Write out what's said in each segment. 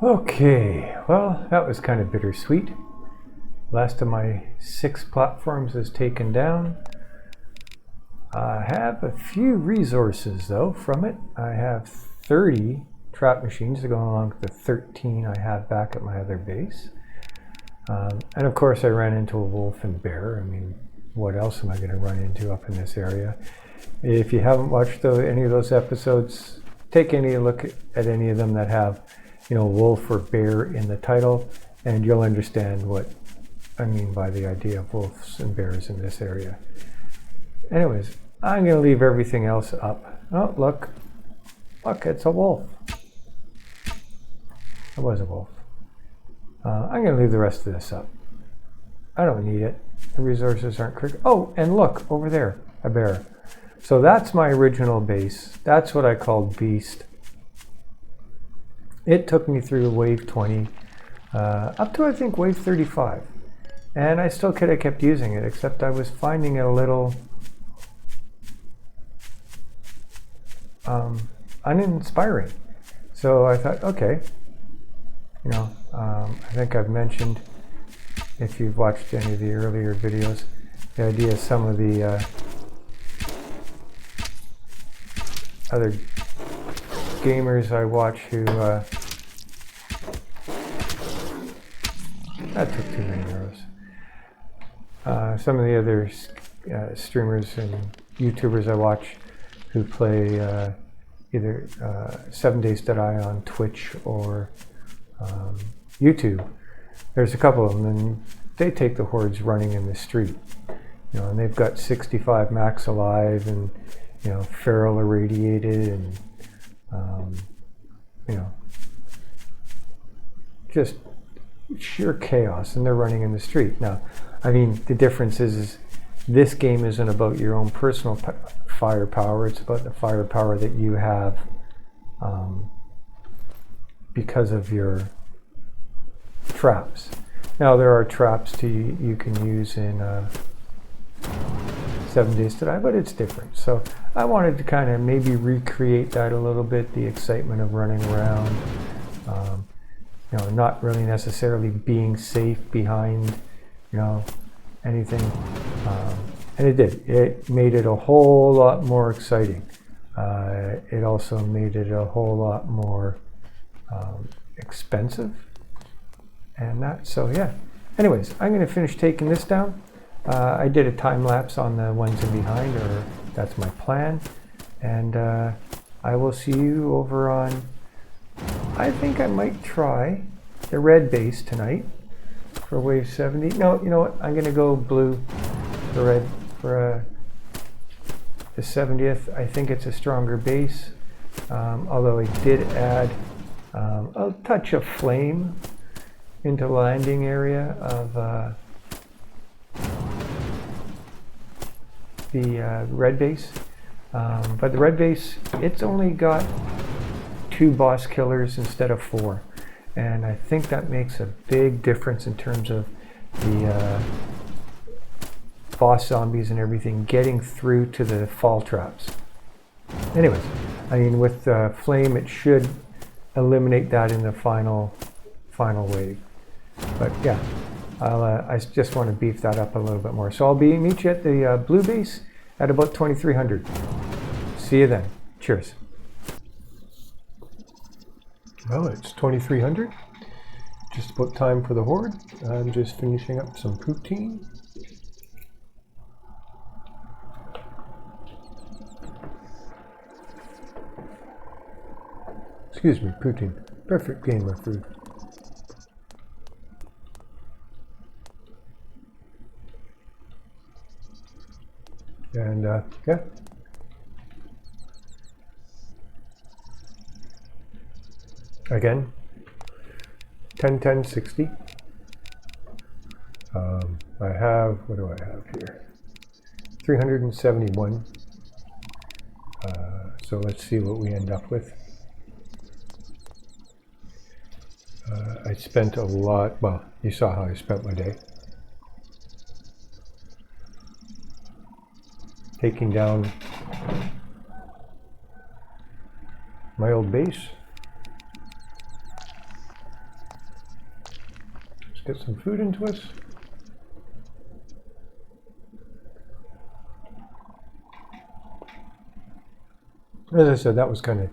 Okay, well, that was kind of bittersweet. Last of my 6 platforms is taken down. I have a few resources though from it. I have 30 trap machines to go along with the 13 I had back at my other base. And of course I ran into a wolf and bear. I mean, what else am I going to run into up in this area? If you haven't watched any of those episodes, take any look at any of them that have, wolf or bear in the title, and you'll understand what I mean by the idea of wolves and bears in this area. Anyways, I'm going to leave everything else up. Oh, look, it's a wolf. It was a wolf. I'm going to leave the rest of this up. I don't need it. The resources aren't critical. Oh, and look, over there, a bear. So that's my original base. That's what I called Beast. It took me through wave 20, up to I think wave 35. And I still could have kept using it, except I was finding it a little uninspiring. So I thought, okay, you know, I think I've mentioned, if you've watched any of the earlier videos, the idea of some of the other gamers I watch who that took too many arrows. Some of the other streamers and YouTubers I watch who play either 7 Days to Die on Twitch or YouTube. There's a couple of them, and they take the hordes running in the street, you know, and they've got 65 max alive, and you know, feral irradiated, and you know, just sheer chaos, and they're running in the street. Now, I mean, the difference is this game isn't about your own personal firepower. It's about the firepower that you have because of your traps. Now, there are traps you can use in 7 Days to Die, but it's different. So I wanted to kind of maybe recreate that a little bit, the excitement of running around, you know, not really necessarily being safe behind, you know, anything. And it did. It made it a whole lot more exciting. It also made it a whole lot more expensive. And that, so yeah. Anyways, I'm going to finish taking this down. I did a time lapse on the ones in behind, or that's my plan. And I will see you over on, I think I might try the red base tonight for wave 70. No, you know what? I'm going to go blue for red for the 70th. I think it's a stronger base, although I did add a touch of flame into the landing area of the red base. But the red base, it's only got 2 boss killers instead of 4. And I think that makes a big difference in terms of the boss zombies and everything getting through to the fall traps. Anyways, I mean, with flame, it should eliminate that in the final wave. But yeah, I just want to beef that up a little bit more. So I'll meet you at the blue base at about 2300. See you then. Cheers. Well, it's 2300. Just about time for the horde. I'm just finishing up some poutine. Excuse me, poutine. Perfect gamer food. And yeah. Again, 10, 10, 60. I have, what do I have here? 371. So let's see what we end up with. I spent a lot, well, you saw how I spent my day. Taking down my old base. Let's get some food into us. As I said, that was kind of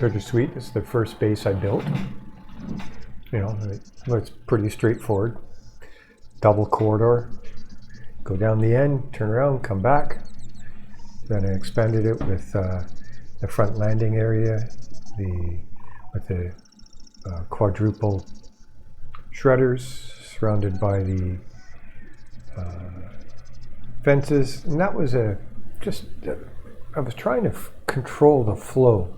bittersweet. It's the first base I built. You know, it's pretty straightforward. Double corridor. Go down the end, turn around, come back. Then I expanded it with the front landing area, with the quadruple shredders surrounded by the fences. And that was I was trying to control the flow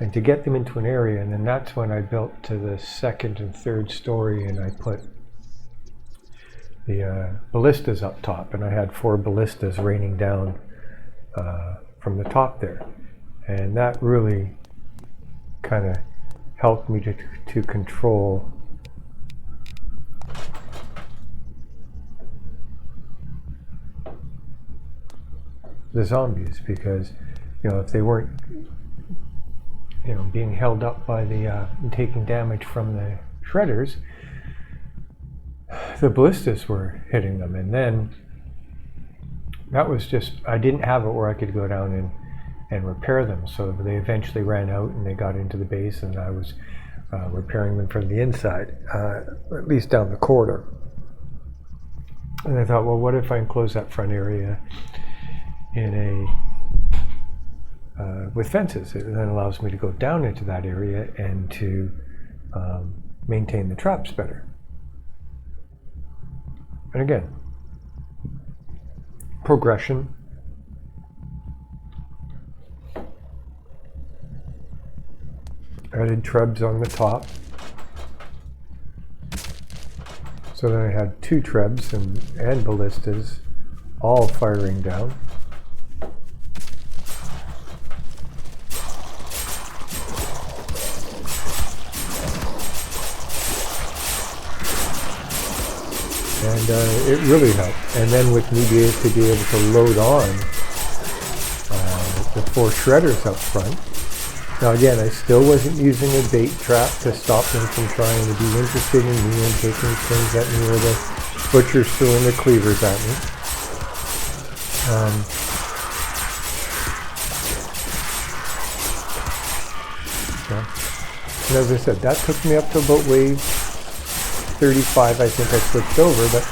and to get them into an area, and then that's when I built to the second and third story, and I put the ballistas up top, and I had 4 ballistas raining down from the top there, and that really kind of helped me to control the zombies, because if they weren't being held up by the taking damage from the shredders, the ballistas were hitting them. And then that was just, I didn't have it where I could go down and repair them, so they eventually ran out and they got into the base, and I was repairing them from the inside, at least down the corridor. And I thought, well, what if I enclose that front area in with fences? It then allows me to go down into that area and to maintain the traps better. And again, progression. Added trebs on the top. So then I had 2 trebs and ballistas all firing down. And it really helped. And then with me being able to load on the 4 shredders up front. Now again, I still wasn't using a bait trap to stop them from trying to be interested in me and taking things at me, or the butchers throwing their cleavers at me. And as I said, that took me up to about wave 35, I think I switched over, but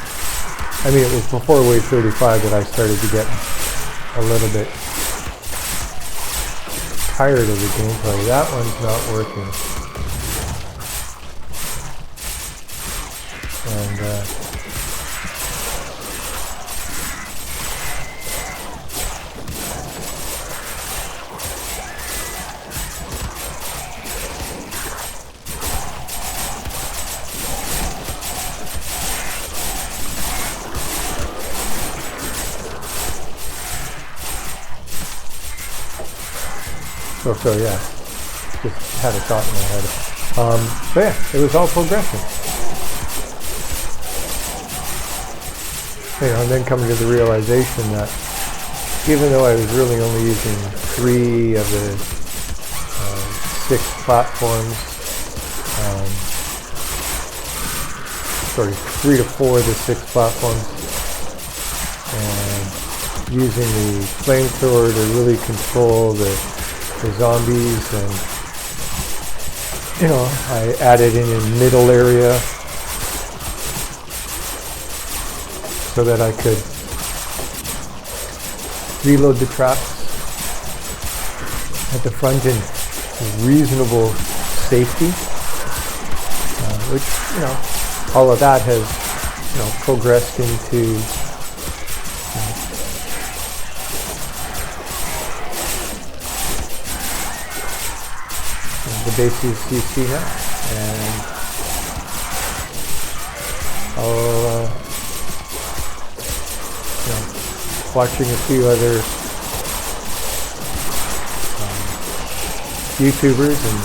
I mean, it was before wave 35 that I started to get a little bit tired of the gameplay. That one's not working. And so yeah, just had a thought in my head. So yeah, it was all progression. And then coming to the realization that even though I was really only using 3 of the 6 platforms, 3 to 4 of the 6 platforms, and using the flamethrower to really control the zombies, and I added in a middle area so that I could reload the traps at the front in reasonable safety, which all of that has progressed into the bases you see now. And I'll watching a few other YouTubers and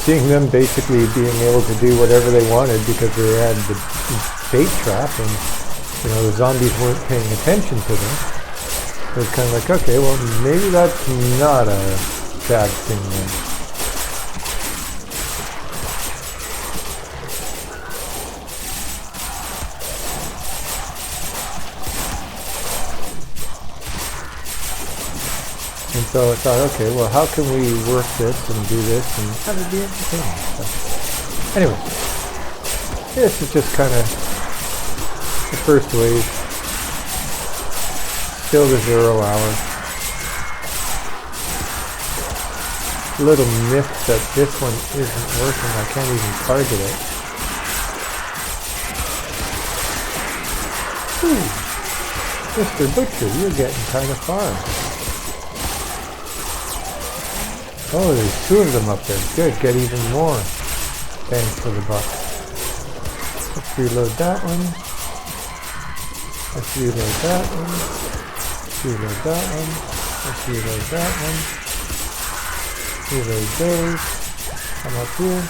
seeing them basically being able to do whatever they wanted because they had the bait trap, and the zombies weren't paying attention to them. So it's kind of like, okay, well, maybe that's not a bad thing then. And so I thought, okay, well, how can we work this and do this and have it be entertaining? So, anyway, this is just kind of the first wave. Still the 0 hour. Little myth that this one isn't working. I can't even target it. Mr. Butcher, you're getting kind of far. Oh, there's 2 of them up there. Good, get even more. Thanks for the buck. Let's reload that one. Let's reload that one. Let's reload that one. Let's reload that one. Reload those. Come up here.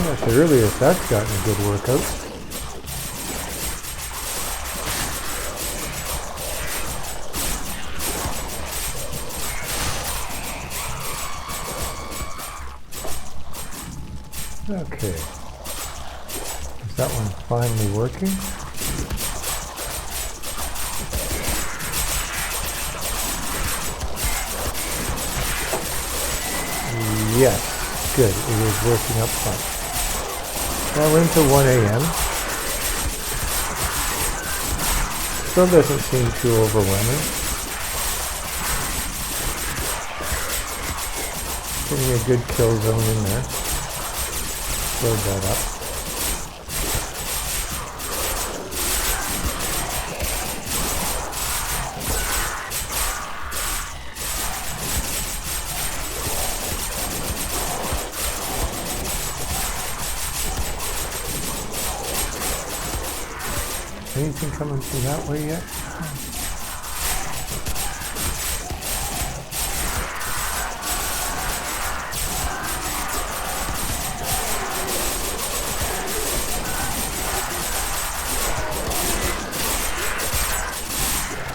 at the earliest that's gotten a good workout. Okay. Is that one finally working? Yes. Good, it is working up front. Well, we're into 1 a.m. Still doesn't seem too overwhelming. Getting a good kill zone in there. Load that up. Anything coming from that way yet?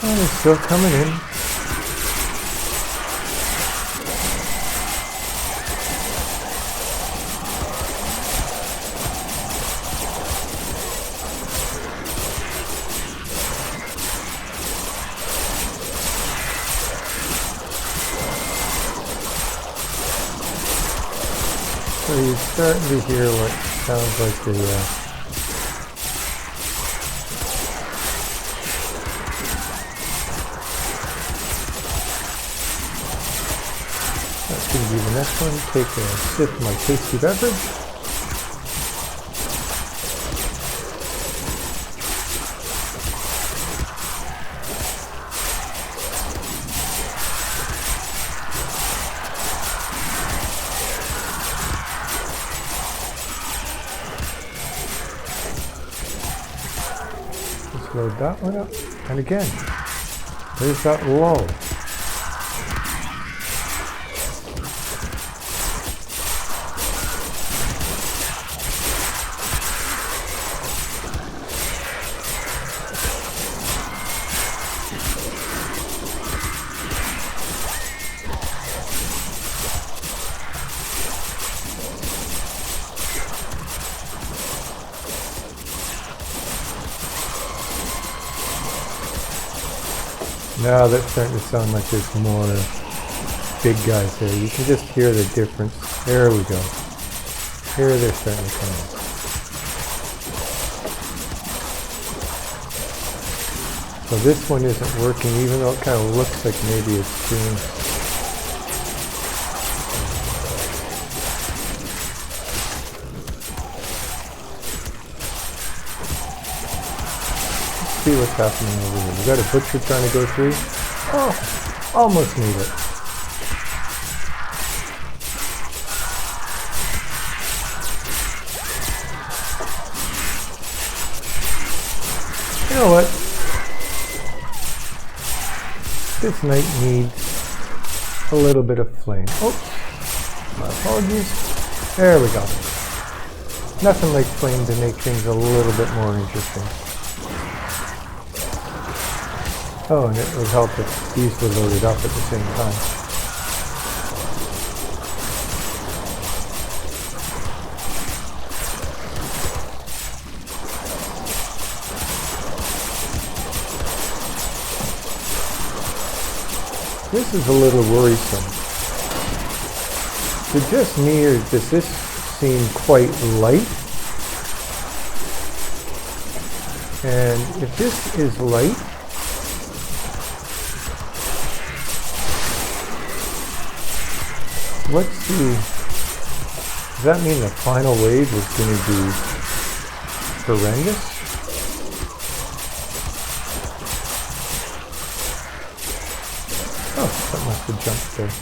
Oh, they're still coming in. So you're starting to hear what sounds like the that's going to be the next one. Take a sip of my tasty beverage. Load that one up, and again, there's that lull. Now that's starting to sound like there's more big guys there. You can just hear the difference. There we go. Here they're starting to come in. So this one isn't working, even though it kind of looks like maybe it's doing. See what's happening over here. We got a butcher trying to go through. Oh, almost made it. You know what? This knight needs a little bit of flame. Oh, my apologies. There we go. Nothing like flame to make things a little bit more interesting. Oh, and it would help if these were loaded up at the same time. This is a little worrisome. Is it just me, or does this seem quite light? And if this is light, let's see, does that mean the final wave is going to be horrendous? Oh, that must have jumped there.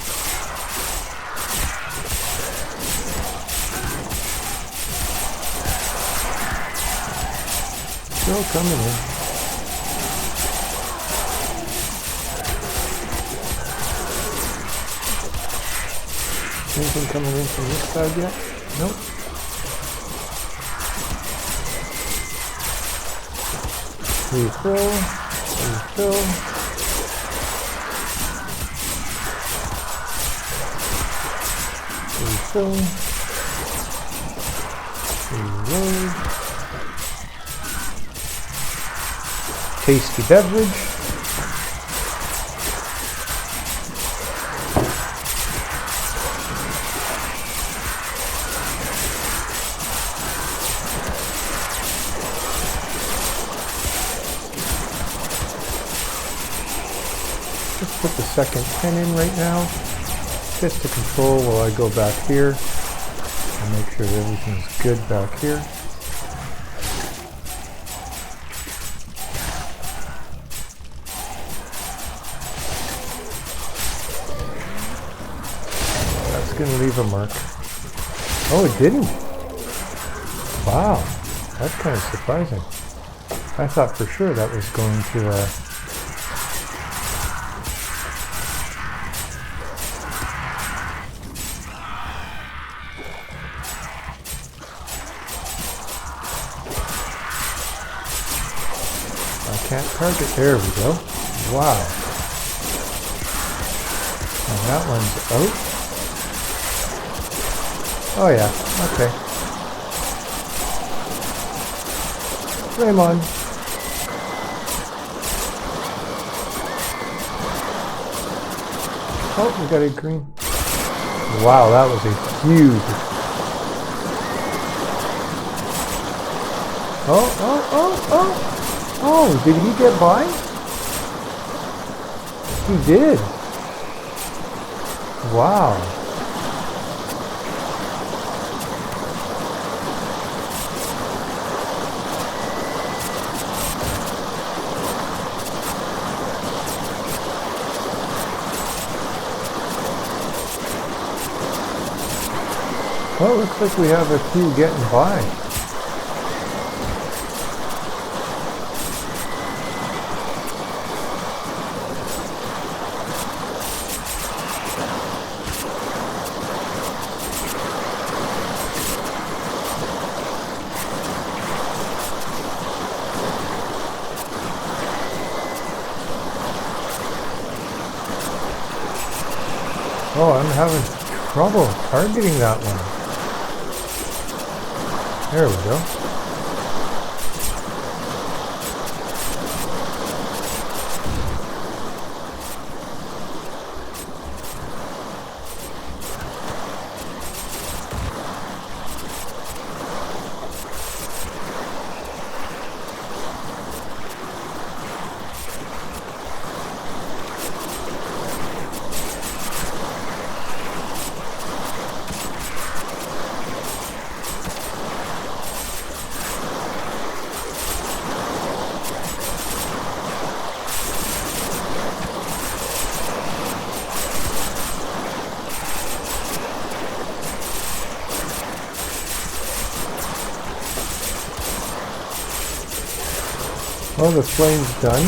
Still coming in. Anything coming in from this side yet? Nope. Refill. Refill. Refill. Reload. Tasty beverage. Just put the second pin in right now, just to control while I go back here and make sure that everything's good back here. That's going to leave a mark. Oh, it didn't. Wow, that's kind of surprising. I thought for sure that was going to can't target. There we go. Wow. And that one's out. Oh yeah, okay. Flame on. Oh, we got a green. Wow, that was a huge. Oh. Oh, did he get by? He did. Wow. Well, it looks like we have a few getting by. Oh, I'm having trouble targeting that one. There we go. Well, the flame's done.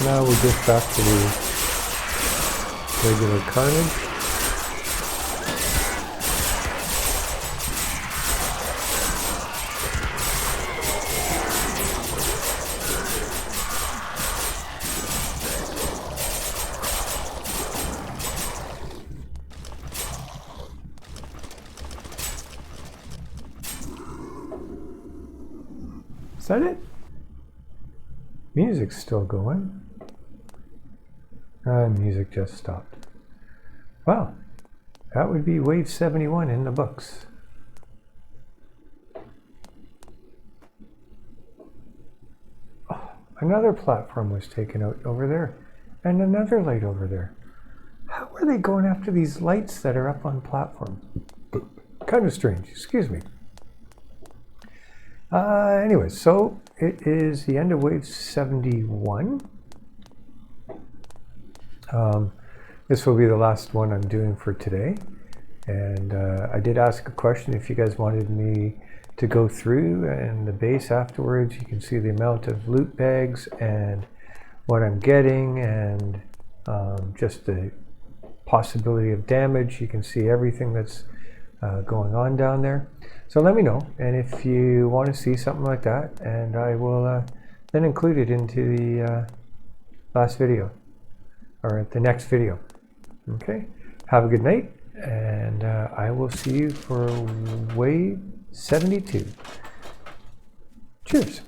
Now we're just back to the regular carnage. Is that it? Music's still going. Music just stopped. Well, that would be wave 71 in the books. Oh, another platform was taken out over there, and another light over there. How are they going after these lights that are up on platforms? Kind of strange, excuse me. Anyway, so it is the end of wave 71. This will be the last one I'm doing for today. And I did ask a question if you guys wanted me to go through and the base afterwards. You can see the amount of loot bags and what I'm getting and just the possibility of damage. You can see everything that's going on down there. So let me know, and if you want to see something like that, and I will then include it into the last video, or the next video. Okay, have a good night, and I will see you for wave 72. Cheers.